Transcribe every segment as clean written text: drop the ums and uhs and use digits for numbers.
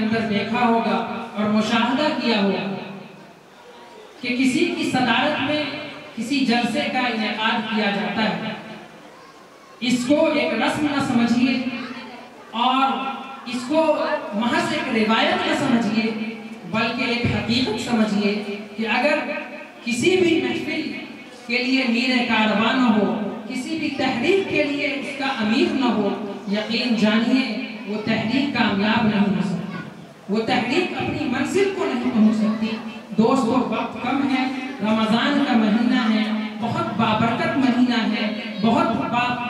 اندر دیکھا ہوگا اور مشاہدہ کیا ہوگا کہ کسی کی صدارت میں کسی جلسے کا انعقاد کیا جاتا ہے، اس کو ایک رسم نہ سمجھیے اور اس کو محض ایک روایت نہ سمجھیے، بلکہ ایک حقیقت سمجھیے کہ اگر کسی بھی محفل کے لیے میر کارواں نہ ہو، کسی بھی تحریک کے لیے اس کا امیر نہ ہو، یقین جانیے وہ تحریک کامیاب نہیں ہو سکتی، وہ تحریک اپنی منزل کو نہیں پہنچ سکتی۔ دوستو، وقت کم ہے، رمضان کا مہینہ ہے، بہت بابرکت مہینہ ہے، بہت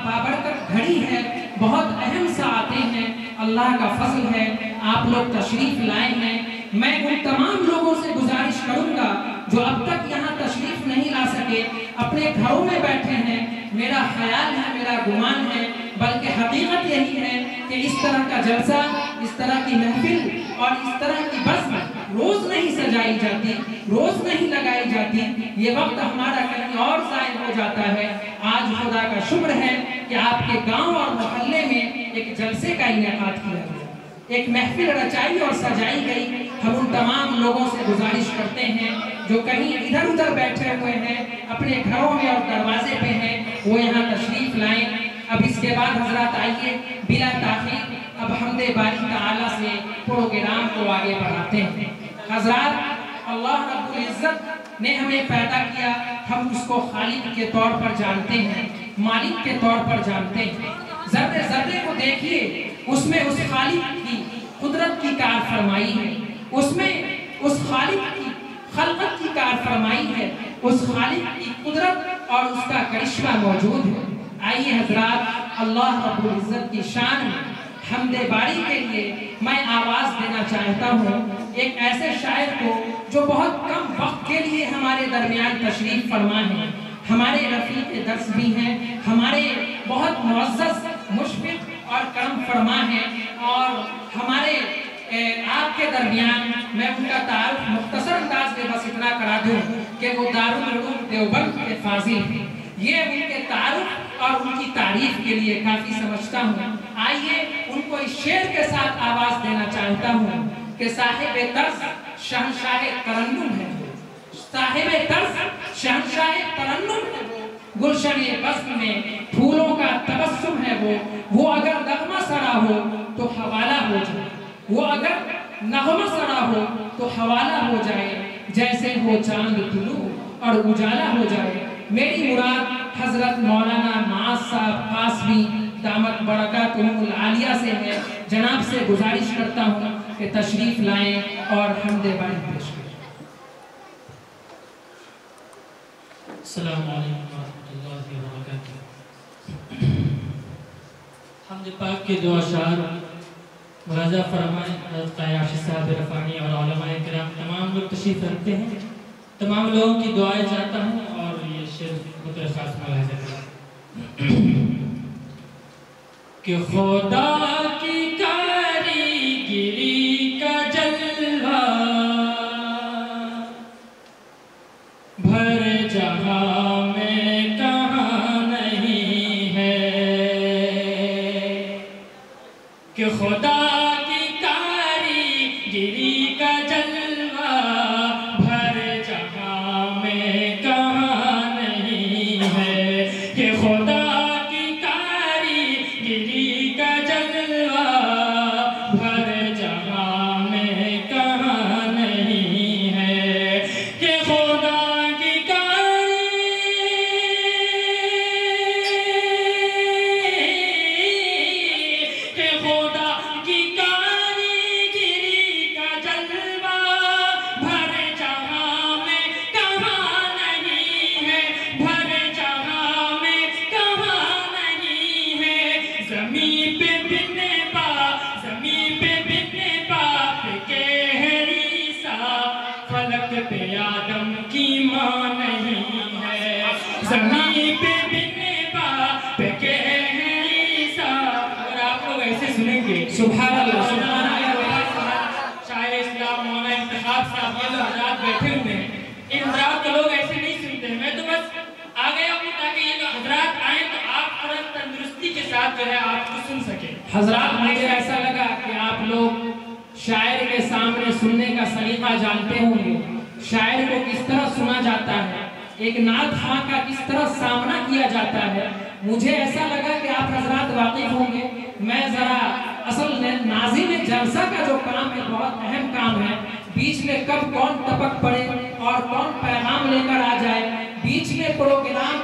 بابرکت گھڑی ہے، بہت اہم ساعتیں ہیں، اللہ کا فضل ہے، آپ لوگ تشریف لائے ہیں۔ میں ان تمام لوگوں سے گزارش کروں گا جو اب تک یہاں تشریف نہیں لا سکے، اپنے گھروں میں بیٹھے ہیں، میرا خیال ہے، میرا گمان ہے، بلکہ حقیقت یہی ہے کہ اس طرح کا جلسہ، اس طرح کی محفل اور اس طرح کی بزم روز نہیں سجائی جاتی، روز نہیں لگائی جاتی، یہ وقت ہمارا کہیں اور ضائع ہو جاتا ہے۔ آج خدا کا شکر ہے کہ آپ کے گاؤں اور محلے میں ایک جلسے کا انعقاد کیا گیا، ایک محفل رچائی اور سجائی گئی۔ ہم ان تمام لوگوں سے گزارش کرتے ہیں جو کہیں ادھر ادھر بیٹھے ہوئے ہیں، اپنے گھروں میں اور دروازے پہ ہیں، وہ یہاں تشریف لائیں۔ اب اس کے بعد حضرات آئیے بلا تاخیر اب حمد باری تعالیٰ سے پروگرام کو آگے بڑھاتے ہیں۔ حضرات، اللہ رب العزت نے ہمیں پیدا کیا، ہم اس کو خالق کے طور پر جانتے ہیں، مالک کے طور پر جانتے ہیں۔ ذرے ذرے کو دیکھیے، اس میں اس خالق کی قدرت کی کار فرمائی ہے، اس میں اس خالق کی خلقت کی کار فرمائی ہے، اس خالق کی قدرت اور اس کا کرشمہ موجود ہے۔ آئیے حضرات، اللہ رب العزت کی شان میں حمد باری کے لیے میں آواز دینا چاہتا ہوں ایک ایسے شاعر کو جو بہت کم وقت کے لیے ہمارے درمیان تشریف فرما ہے، ہمارے رفیق درس بھی ہیں، ہمارے بہت معزز مشفق اور کرم فرما ہیں، اور ہمارے آپ کے درمیان میں ان کا تعارف مختصر انداز میں بس اتنا کرا دوں کہ وہ دارالعلوم دیوبند کے فاضل ہیں۔ یہ ان کے تعارف اور ان کی تعریف کے لیے کافی سمجھتا ہوں۔ آئیے ان کو اس شعر کے ساتھ آواز دینا چاہتا ہوں کہ صاحب طرز شہنشاہ ترنم ہے وہ، صاحب طرز شہنشاہ ترنم ہے وہ، گلشن بزم میں پھولوں کا تبسم ہے وہ اگر نغمہ سرا ہو تو حوالہ ہو جائے، وہ اگر نغمہ سرا ہو تو حوالہ ہو جائے، جیسے ہو چاند طلوع اور اجالا ہو جائے۔ میری مراد حضرت مولانا معاذ صاحب قاسمی دامت برکاتہم العالیہ سے ہے۔ جناب سے گزارش کرتا ہوں کہ تشریف لائیں اور حمد باری پیش کریں۔ السلام علیکم ورحمۃ اللہ وبرکاتہ۔ حمد پاک کے دو اشعار مراجعہ فرمائیں حضرت قاری عاشق صاحب رفانی اور علماء کرام تمام لوگ تشریف رکھتے ہیں۔ تمام لوگوں کی دعائیں چاہتا ہوں اور یہ شعر بطور خاص ملاحظہ کریں کہ خدا کی کاریگری کا جلوہ بھر جہاں میں کہاں نہیں ہے، کہ خدا کی کاریگری کا جلوہ بھر جہاں میں کہاں نہیں ہے، کہ خدا کی کاریگری کا جلوہ بھر جہاں میں کہاں نہیں ہے، کہ خدا آدم کی ماں نہیں ہے، زمین پہ بننے باپ کے ہیں عیسیٰ۔ اور آپ لوگ ایسے سنیں گے سبحان اللہ، شاعر اسلام مولانا انتخاب صاحب یہ لوگ حضرات بیٹھے ہوئے ہیں، ان حضرات کو لوگ ایسے نہیں سنتے ہیں۔ میں تو بس آگے ہوں تاکہ یہ لوگ حضرات آئیں تو آپ پر تندرستی کے ساتھ جو ہے آپ کو سن سکیں۔ حضرات مجھے ایسا لگا کہ آپ لوگ شاعر کے کے سامنے سننے کا سلیقہ جانتے ہوں گے، شاعر کو کس طرح سنا جاتا ہے، ایک نعت خواں کا کس طرح سامنا کیا جاتا ہے۔ مجھے ایسا لگا کہ آپ حضرات واقف ہوں گے، میں ذرا اصل ناظم جلسہ کا جو کام ہے بہت اہم کام ہے، بیچ میں کب کون ٹپک پڑے اور کون پیغام لے کر آ جائے، بیچ میں پروگرام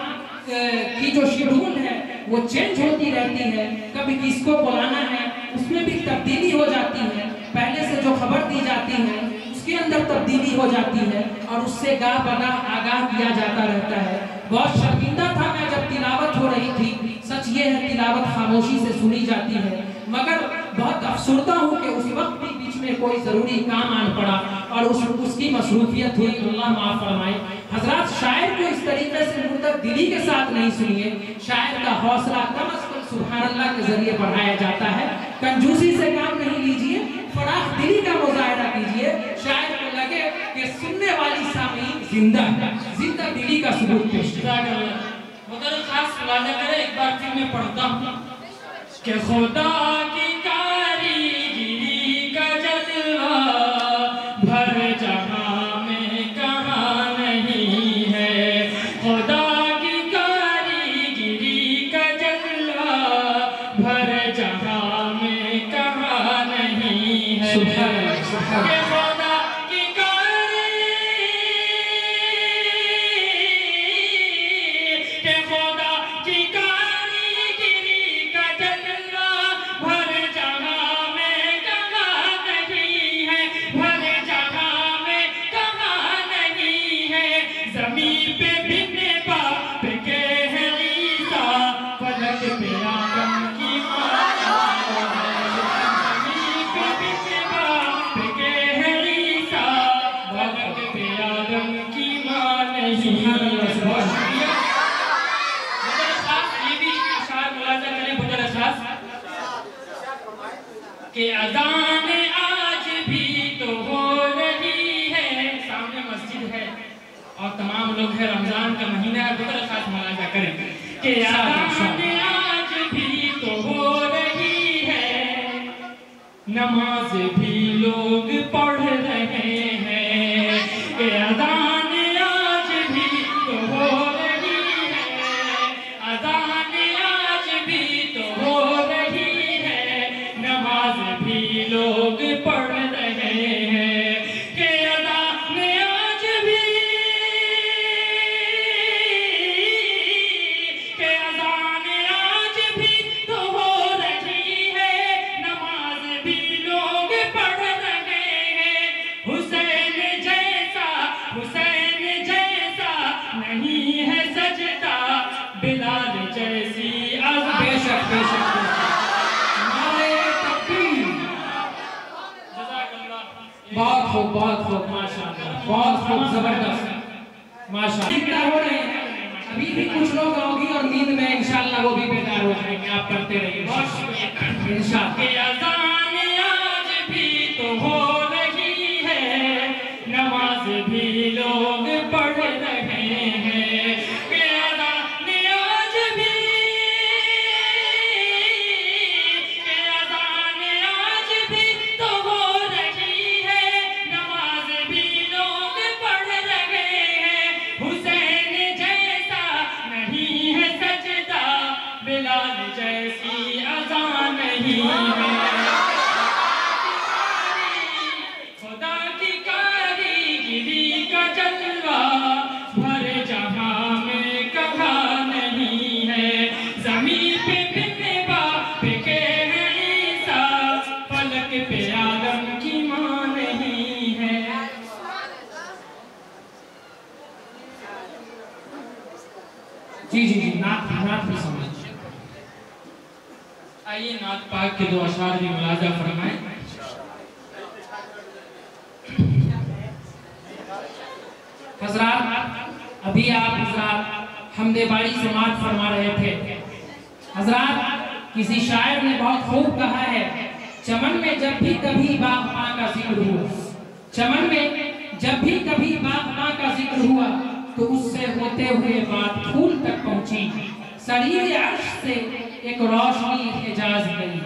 کی جو شیڈول ہے وہ چینج ہوتی رہتی ہے، کبھی کس کو بلانا ہے اس میں بھی تبدیلی ہو جاتی ہے، پہلے سے جو خبر دی جاتی ہے اس کے اندر تبدیلی ہو جاتی ہے اور اس سے گاہ بگاہ آگاہ کیا جاتا رہتا ہے۔ بہت شرمندہ تھا میں جب تلاوت ہو رہی تھی، سچ یہ ہے تلاوت خاموشی سے سنی جاتی ہے، مگر بہت افسردہ ہوں کہ اس وقت بھی بیچ میں کوئی ضروری کام آن پڑا اور اس کی مصروفیت ہوئی، اللہ معاف فرمائے۔ حضرات شاعر کو اس طریقے سے مردد دلی کے ساتھ نہیں سنیے، شاعر کا حوصلہ کم از کم سبحان اللہ کے ذریعے بڑھایا جاتا ہے، کنجوسی سے کام نہیں لیجئے، فراخ دلی کا مظاہرہ کیجئے، شاعر کو لگے کہ سننے والی سامعین زندہ دلی کا ثبوت پیش کرے۔ مگر خاص ملاحظہ کریں، ایک بار پھر میں پڑھتا ہوں کہ خدا کی کاریگری کا جلوہ بھر جہاں میں کہاں نہیں ہے، خدا کی کاریگری کا جلوہ بھر جہاں میں کہاں نہیں ہے، کہ خدا کی کہ اذان آج بھی تو ہو رہی ہے، سامنے مسجد ہے اور تمام لوگ ہیں، رمضان کا مہینہ ہے، بہت خاص ملاحظہ کریں کہ اذان آج بھی تو ہو رہی ہے، نماز بھی لوگ پڑھ رہے ہیں، کہ اذان آج بھی تو ہو رہی ہے، اذان آج بھی تو ہو رہی ہے، نماز بھی لوگ پڑھ رہے ہیں، کہ اذان آج بھی، کہ اذان آج بھی تو ہو رہی ہے، نماز بھی لوگ پڑھ رہے ہیں، حسین جیسا نہیں ہے سجدہ، بلال جیسی بے شک بے شک بہت خوب بہت خوب ماشاءاللہ، بہت خوب زبردست ماشاءاللہ۔ ہو رہے ہیں ابھی بھی کچھ لوگ ہوگی اور نیند میں انشاءاللہ وہ بھی بیدار ہو جائیں گے، آپ کرتے رہیے انشاءاللہ۔ کہ اذان آج بھی تو ہو رہی ہے، نماز بھی لوگ پڑھ رہے ہیں، کہ اذان آج بھی، کہ اذان آج بھی تو ہو رہی ہے، نماز بھی لوگ پڑھ رہے ہیں، حسین جیسا نہیں ہے سجدہ، بلال جیسی اذان نہیں ہے، خدا کی کاریگری کا جلوہ بھر جہاں میں کہاں نہیں ہے، زمین پہ بن باپ کے ہیں عیسیٰ، فلک پہ آدم کی ماں نہیں ہے۔ جی نعت بھی سمجھ۔ آئیے نعت پاک کے دو اشعار بھی ملاحظہ فرمائیں۔ حضرات ابھی آپ حضرات حمد باری سماعت فرما رہے تھے، حضرات کسی شاعر نے بہت خوب کہا ہے، چمن میں جب بھی کبھی باغباں کا ذکر ہوا، چمن میں جب بھی کبھی باغباں کا ذکر ہوا تو اس سے ہوتے ہوئے بات پھول تک پہنچی، سریر عرش سے ایک روشنی حجاز گئی،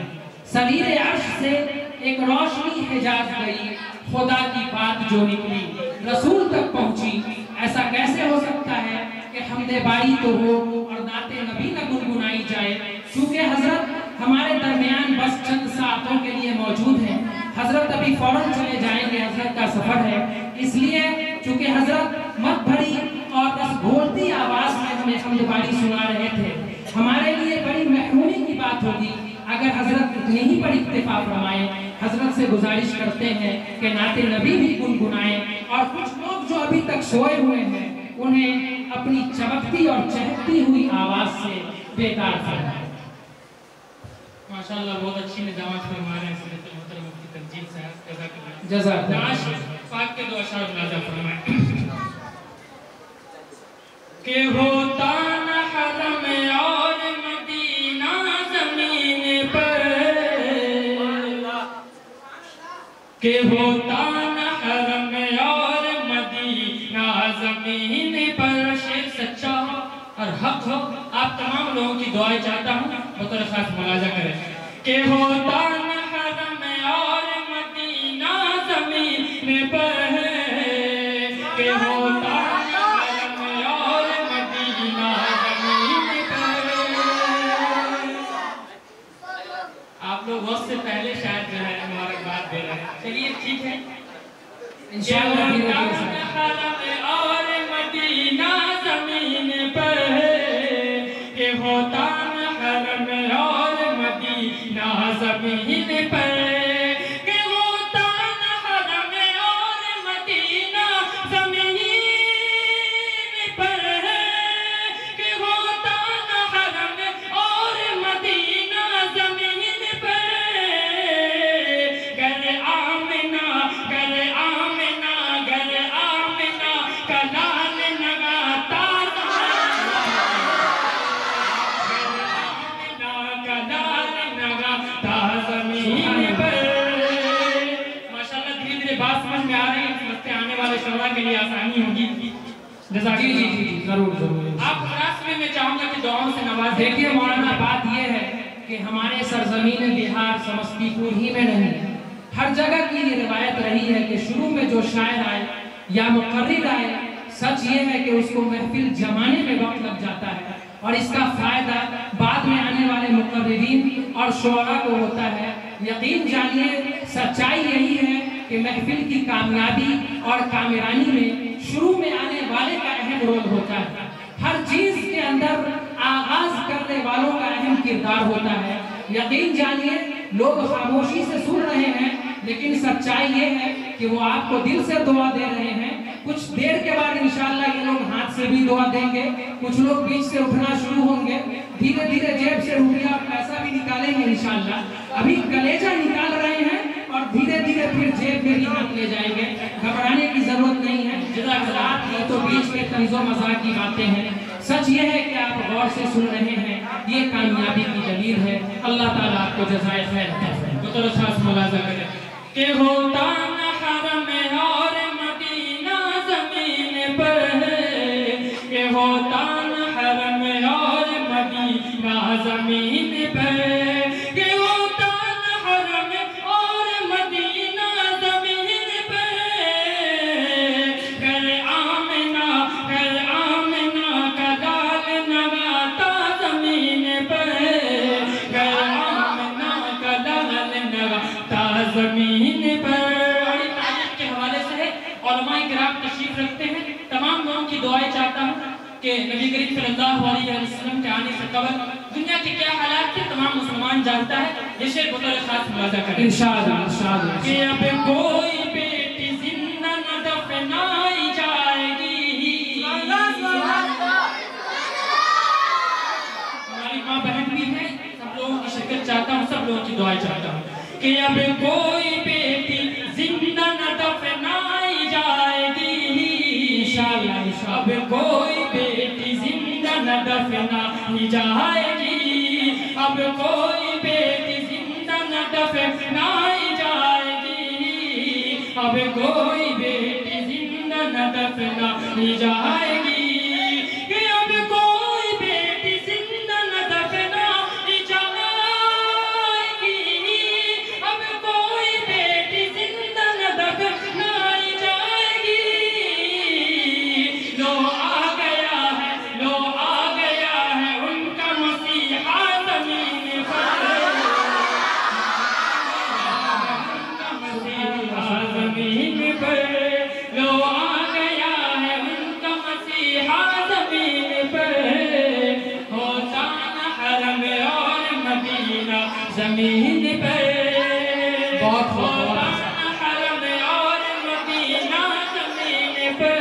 سریر عرش سے ایک روشنی حجاز گئی، خدا کی بات جو نکلی رسول تک پہنچی۔ ایسا کیسے ہو سکتا ہے کہ حمد باری تو ہو اور نعت نبی نہ گنگنائی جائے؟ چونکہ حضرت ہمارے درمیان بس چند ساعتوں کے لیے موجود ہیں، حضرت ابھی فوراً چلے جائیں گے، حضرت کا سفر ہے، اس لیے چونکہ حضرت مت بھری اور بس گھولتی آواز میں ہمیں حمد باری سنا رہے تھے، ہمارے لیے بڑی محرومی کی بات ہوگی اگر حضرت اتنی ہی پر اکتفا فرمائیں۔ حضرت سے گزارش کرتے ہیں کہ نعت نبی بھی گنگنائیں، اور کچھ لوگ جو ابھی تک سوئے ہوئے ہیں انہیں اپنی چمکتی اور چہکتی ہوئی آواز سے بیدار فرمائیں۔ ماشاءاللہ بہت اچھی نظامت فرما رہے ہیں حضرت محترم مفتی تنجید صاحب، جزاک اللہ۔ نعت پاک کے دو اشعار ملاحظہ فرمائیں کہ ہوتا نہ حرم اور مدینہ زمین پر، کہ ہوتا نہ حرم اور مدینہ زمین پر، شیر سچا ہو اور حق ہو۔ آپ تمام لوگوں کی دعائیں چاہتا ہوں، بطور خاص ملاحظہ کریں کہ ہوتا نہ حرم اور مدینہ زمین پر، کہ ہوتا نہ حرم اور مدینہ زمین پر۔ آپ لوگ وقت سے پہلے شاید جو ہے مبارکباد دے رہے ہیں، چلیے ٹھیک ہے انشاءاللہ۔ حرم اور مدینہ زمین پر، کہ ہوتا نہ حرم اور مدینہ زمین پر، کہ ہوتا نہ حرم اور مدینہ زمین پر، کہ ہوتا نہ حرم اور مدینہ زمین پر، گر آمنہ گر آمنہ گر آمنہ کا لال نگاتا زمین پر۔ ماشاءاللہ دھیرے دھیرے بات سمجھ میں آ رہی ہے، سمجھتے آنے والے شعراء کے لیے آسانی ہوگی۔ جزاک جی اللہ۔ جی جی ضرور ضرور۔ آپ مناسبے میں چاہوں گا کہ دعاؤں سے نوازیں۔ دیکھیے مولانا، بات یہ ہے کہ ہمارے سرزمین بہار سمستی پور ہی میں نہیں، ہر جگہ کی یہ روایت رہی ہے کہ شروع میں جو شاعر آئے یا مقرر آئے، سچ یہ ہے کہ اس کو محفل جمانے میں وقت لگ جاتا ہے، اور اس کا فائدہ بعد میں آنے والے مقررین اور شعراء کو ہوتا ہے۔ یقین جانیے سچائی یہی ہے کہ محفل کی کامیابی اور کامرانی میں شروع میں آنے والے کا اہم رول ہوتا ہے۔ ہر چیز کے اندر آغاز کرنے والوں کا اہم کردار ہوتا ہے۔ یقین جانیے لوگ خاموشی سے سن رہے ہیں، لیکن سچائی یہ ہے کہ وہ آپ کو دل سے دعا دے رہے ہیں۔ کچھ دیر کے بعد انشاءاللہ یہ لوگ ہاتھ سے بھی دعا دیں گے، کچھ لوگ بیچ سے اٹھنا شروع ہوں گے، دھیرے دھیرے جیب سے روپیہ اور پیسہ بھی نکالیں گے انشاءاللہ۔ ابھی کلیجہ نکال رہے ہیں اور دھیرے دھیرے پھر جیب میں بھی ہاتھ لے جائیں گے، گھبرانے کی ضرورت نہیں ہے۔ جزاک یہ تو بیچ میں طنز و مزاح کی باتیں ہیں، سچ یہ ہے کہ آپ غور سے سن رہے ہیں، یہ کامیابی کی دلیل ہے۔ اللہ تعالیٰ آپ کو جزائے خیر عطا فرمائے۔ بطور خاص ملاحظہ کریں کہ ہوتا نہ حرم اور مدینہ زمین پر، کہ ہوتا نہ حرم اور مدینہ زمین پر، کہ ہوتا نہ حرم اور مدینہ زمین پر، گر آمنہ کا لال نگاتا زمین پر، گر آمنہ کا لال نگاتا زمین پر۔ اور اس تاریخ کے حوالے سے علماء کرام تشریف رکھتے ہیں، تمام لوگوں کی دعائیں چاہتا ہوں کہ نبی کریم صلی اللہ علیہ وسلم کے آنے سے قبل دنیا کے کیا حالات تھے تمام مسلمان جانتا ہے۔ یہ شعر بطور خاص ملاحظہ کریں انشاءاللہ کہ اب کوئی بیٹی زندہ نہ دفنائی جائے گی۔ ہماری ماں بہن بھی ہیں، سب لوگوں کی شرکت چاہتا ہوں، سب لوگوں کی دعائیں چاہتا ہوں کہ اب کوئی بیٹی زندہ نہ دفنائی جائے گی، انشاءاللہ اب کوئی بیٹی زندہ نہ دفنائی جائے گی، اب کوئی بیٹی زندہ نہ دفنائی جائے گی، اب کوئی بیٹی زندہ نہ دفنائی جائے گی، کہ اب کوئی بیٹی زندہ نہ دفنائی جائے گی، اب کوئی بیٹی حرم اور مدینہ زمین پر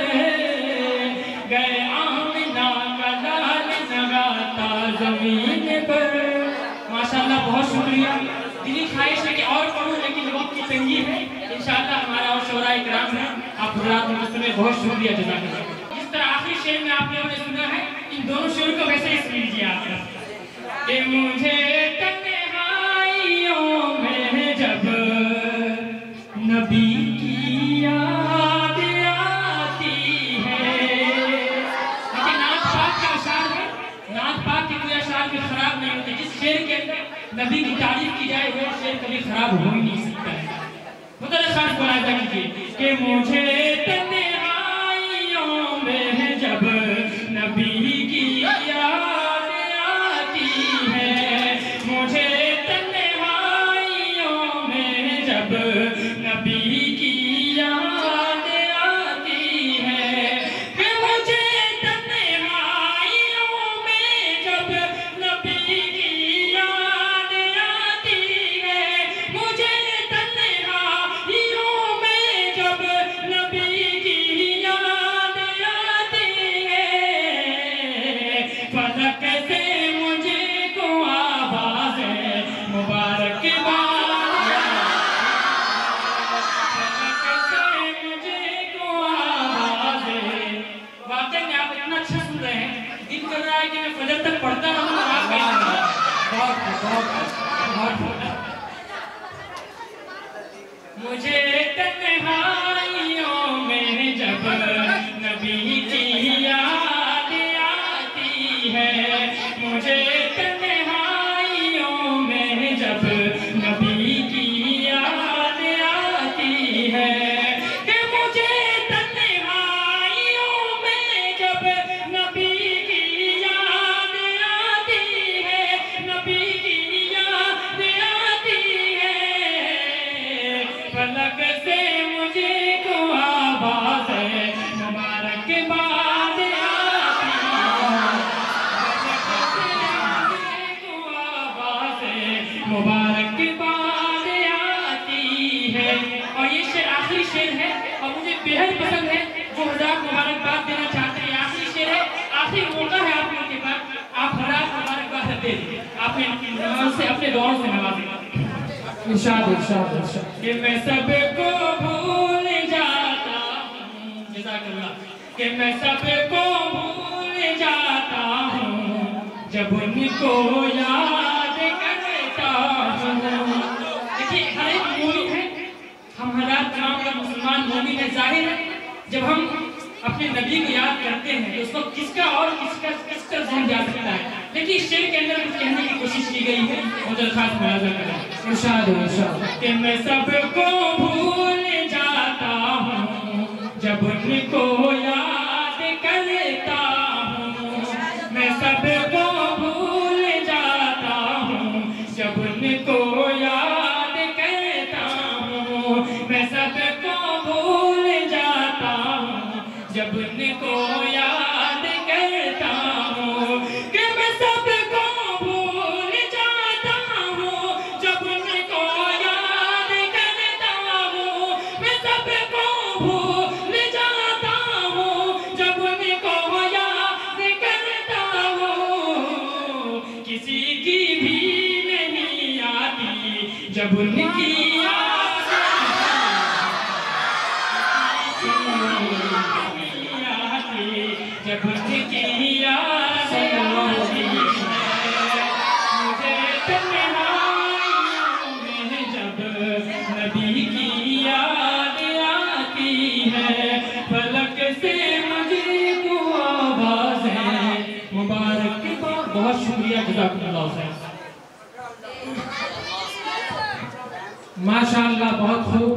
گئے آمنہ کا لال نگاتا زمین پر. ماشاءاللہ بہت شکریہ. دلی خواہش ہے کہ اور پڑھوں لیکن وقت کی تنگی ہے. انشاءاللہ ہمارا اور شعراء اکرام ہے. آپ حضرات مجلس میں بہت شکریہ. جزاک اللہ. جس طرح آخری شعر میں آپ نے سنا ہے ان دونوں شعر کو ویسے ہی سن لیجیے آپ. کہ مجھے تنہائیوں میں جب نبی کی یاد آتی ہے. لیکن نعت پاک کا اشعار ہے. نعت پاک کے کوئی اشعار بھی خراب نہیں ہوتے. جس شعر کے اندر نبی کی تعریف کی جائے وہ شعر کبھی خراب ہو ہی نہیں سکتا ہے. مطلب خاص ملاحظہ کیجیے کہ مجھے تنہائیوں میں جب نبی کی یاد آتی ہے. مجھے تنہائیوں میں جب نبی کی یاد آتی ہے. کہ مجھے تنہائیوں میں جب نبی کی یاد آتی ہے. مجھے تنہائیوں میں جب نبی کی یاد آتی ہے. فلک سے مجھے کو آواز مبارک فجر تک پڑھتا رہوں مجھے تنہائیوں میں جب نبی کی یاد آتی ہے. مجھے تنہائیوں میں جب نبی کی یاد آتی ہے. کہ مجھے تنہائیوں میں جب نبی فلک سے مجھے کو آواز مبارک باد آتی ہے. کو آواز مبارک باد آتی ہے. اور یہ شعر آخری شعر ہے اور مجھے بہت پسند ہے. جو حضرات مبارکباد دینا چاہتے ہیں آخری شعر ہے. آخری موقع ہے آپ لوگوں کے پاس. آپ حضرات مبارکباد دے دیں. آپ اپنے دعاؤں سے نوازیں. کہ میں سب کو بھول جاتا ہوں. جزاک اللہ. کہ میں سب کو بھول جاتا ہوں جب ان کو یاد کرتا ہوں. دیکھیے ہر ایک مومن ہے. ہم حضرات تمام کا مسلمان مومن ہے. ظاہر ہے جب ہم اپنے نبی کو یاد کرتے ہیں تو اس کو کس کا اور کس کا ذہن جا سکتا ہے. لیکن اس شعر کے اندر کچھ کہنے کی کوشش کی گئی ہے. مجھے خاص ملاحظہ کریں. کہ میں سب کو بھول جاتا ہوں جب ان کو یاد کرتا ہوں. میں سب کو بھول جاتا ہوں جب ان کو یاد کرتا ہوں. میں سب کو بھول جاتا ہوں جب ان کو یاد کرتا ہوں. کہ میں سب کو بھول جاتا ہوں جب ان کو یاد کرتا ہوں. میں سب کو بھول جاتا ہوں جب ان کو یاد کرتا ہوں. کسی کی بھی نہیں آتی جب ان کی جب ان کی یاد آتی ہے. مجھے تنہائیوں میں جب نبی کی یاد آتی ہے. فلک سے مجھے کو آوازیں مبارک باد. بہت شکریہ. جزاک اللہ خیر. ماشاءاللہ بہت خوب.